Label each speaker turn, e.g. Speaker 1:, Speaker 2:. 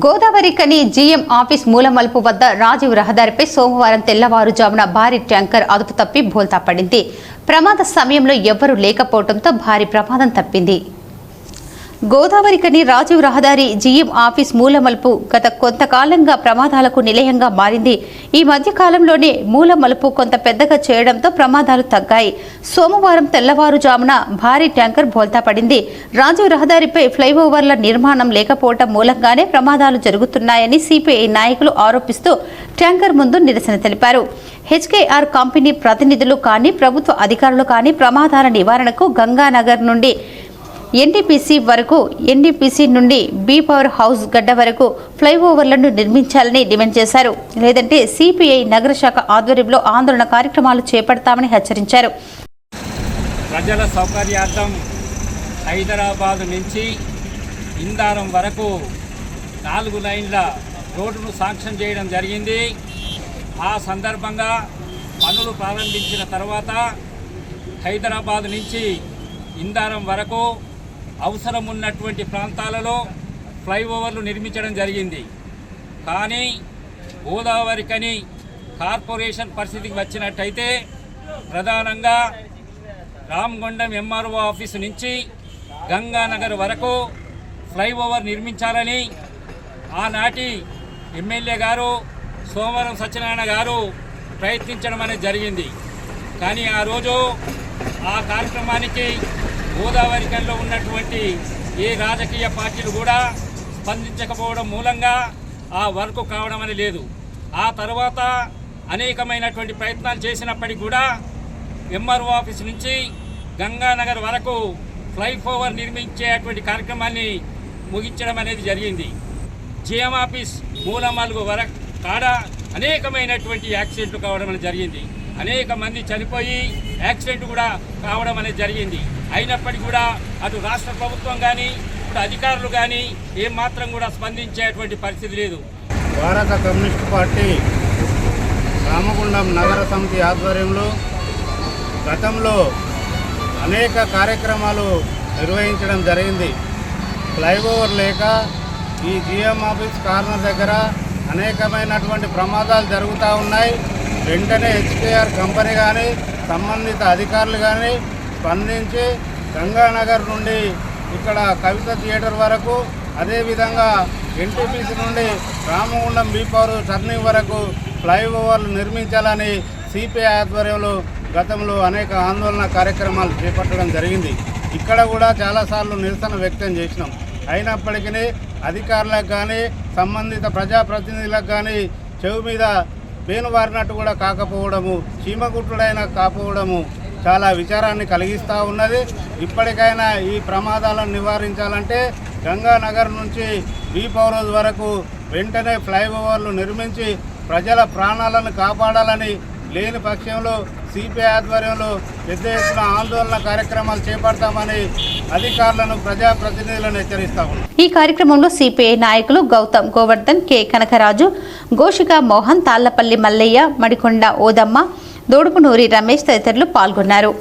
Speaker 1: గోదావరి కని GM office మూలమలుపు వద్ద రాజీవ్ రహదారిపై సోమవారం తెల్లవారుజామున భారీ ట్యాంకర్ అదుపు తప్పి బోల్తా పడింది. ప్రమాద సమయంలో ఎవ్వరూ లేకపోవడంతో భారీ ప్రమాదం తప్పింది. గోదావరి కని రాజీవ్ రహదారి జీఎం ఆఫీస్ మూలమలుపు గత కొంతకాలంగా ప్రమాదాలకు నిలయంగా మారింది. ఈ మధ్య కాలంలోనే మూలమలుపు కొంత పెద్దగా చేయడంతో ప్రమాదాలు తగ్గాయి. సోమవారం తెల్లవారుజామున భారీ ట్యాంకర్ బోల్తా పడింది. రాజీవ్ రహదారిపై ఫ్లైఓవర్ల నిర్మాణం లేకపోవడం మూలంగానే ప్రమాదాలు జరుగుతున్నాయని సిపిఐ నాయకులు ఆరోపిస్తూ ట్యాంకర్ ముందు నిరసన తెలిపారు. హెచ్కేఆర్ కంపెనీ ప్రతినిధులు కానీ ప్రభుత్వ అధికారులు కానీ ప్రమాదాల నివారణకు గంగానగర్ నుండి ఎన్డీపీసీ నుండి బీ పవర్ హౌస్ గడ్డ వరకు ఫ్లైఓవర్లను నిర్మించాలని డిమాండ్ చేశారు. లేదంటే సిపిఐ నగర శాఖ ఆధ్వర్యంలో ఆందోళన కార్యక్రమాలు చేపడతామని హెచ్చరించారు.
Speaker 2: ప్రజల సౌకర్యార్థం హైదరాబాద్ నుంచి ఇందారం వరకు 4 లైన్ల రోడ్డును శాంక్షన్ చేయడం జరిగింది. ఆ సందర్భంగా పనులు ప్రారంభించిన తర్వాత హైదరాబాద్ నుంచి ఇందారం వరకు అవసరం ఉన్నటువంటి ప్రాంతాలలో ఫ్లైఓవర్లు నిర్మించడం జరిగింది. కానీ గోదావరి కని కార్పొరేషన్ పరిస్థితికి వచ్చినట్టయితే ప్రధానంగా రామగుండం ఎంఆర్ఓ ఆఫీసు నుంచి గంగానగర్ వరకు ఫ్లైఓవర్ నిర్మించాలని ఆనాటి ఎమ్మెల్యే గారు సోమవారం సత్యనారాయణ గారు ప్రయత్నించడం అనేది జరిగింది. కానీ ఆ రోజు ఆ కార్యక్రమానికి గోదావరి కనిలో ఉన్నటువంటి ఏ రాజకీయ పార్టీలు కూడా స్పందించకపోవడం మూలంగా ఆ వర్క్ కావడం అని లేదు. ఆ తర్వాత అనేకమైనటువంటి ప్రయత్నాలు చేసినప్పటికీ కూడా ఎంఆర్ఓ ఆఫీస్ నుంచి గంగానగర్ వరకు ఫ్లైఓవర్ నిర్మించేటువంటి కార్యక్రమాన్ని ముగించడం అనేది జరిగింది. జీఎం ఆఫీస్ మూలమలుగు వరకు కాడ అనేకమైనటువంటి యాక్సిడెంట్లు కావడం అనేది జరిగింది. అనేక మంది చనిపోయి యాక్సిడెంట్ కూడా కావడం అనేది జరిగింది. అయినప్పటికీ కూడా అటు రాష్ట్ర ప్రభుత్వం కానీ ఇప్పుడు అధికారులు కానీ ఏమాత్రం కూడా స్పందించేటువంటి పరిస్థితి లేదు.
Speaker 3: భారత కమ్యూనిస్టు పార్టీ రామగుండం నగర సమితి ఆధ్వర్యంలో గతంలో అనేక కార్యక్రమాలు నిర్వహించడం జరిగింది. ఫ్లైఓవర్ లేక ఈ జీఎం ఆఫీస్ కార్నర్ దగ్గర అనేకమైనటువంటి ప్రమాదాలు జరుగుతూ ఉన్నాయి. వెంటనే హెచ్కేఆర్ కంపెనీ కానీ సంబంధిత అధికారులు కానీ స్పందించి గంగానగర్ నుండి ఇక్కడ కవిత థియేటర్ వరకు, అదేవిధంగా ఎన్టీపీసీ నుండి రామగుండం బీ పవర్ టర్నింగ్ వరకు ఫ్లైఓవర్లు నిర్మించాలని సిపిఐ ఆధ్వర్యంలో గతంలో అనేక ఆందోళన కార్యక్రమాలు చేపట్టడం జరిగింది. ఇక్కడ కూడా చాలాసార్లు నిరసన వ్యక్తం చేసినాం. అయినప్పటికీ అధికారులకు కానీ సంబంధిత ప్రజాప్రతినిధులకు కానీ చెవి మీద పేనువారినట్టు కూడా కాకపోవడము, చీమగుట్టుడైన కాకపోవడము చాలా విచారాన్ని కలిగిస్తూ ఉన్నది. ఇప్పటికైనా ఈ ప్రమాదాలను నివారించాలంటే గంగానగర్ నుంచి బీ పవర్ హౌస్ వరకు వెంటనే ఫ్లైఓవర్లు నిర్మించి ప్రజల ప్రాణాలను కాపాడాలని, లేని పక్షంలో సిపిఐ ఆధ్వర్యంలో పెద్ద ఎత్తున ఆందోళన కార్యక్రమాలు చేపడతామని అధికారులను ప్రజాప్రతినిధులను హెచ్చరిస్తా ఉన్నాం.
Speaker 1: ఈ కార్యక్రమంలో సిపిఐ నాయకులు గౌతమ్ గోవర్ధన్, కె కనకరాజు, గోషిక మోహన్, తాళ్లపల్లి మల్లయ్య, మడికొండ ఓదమ్మ, దోడుపునూరి రమేష్ తదితరులు పాల్గొన్నారు.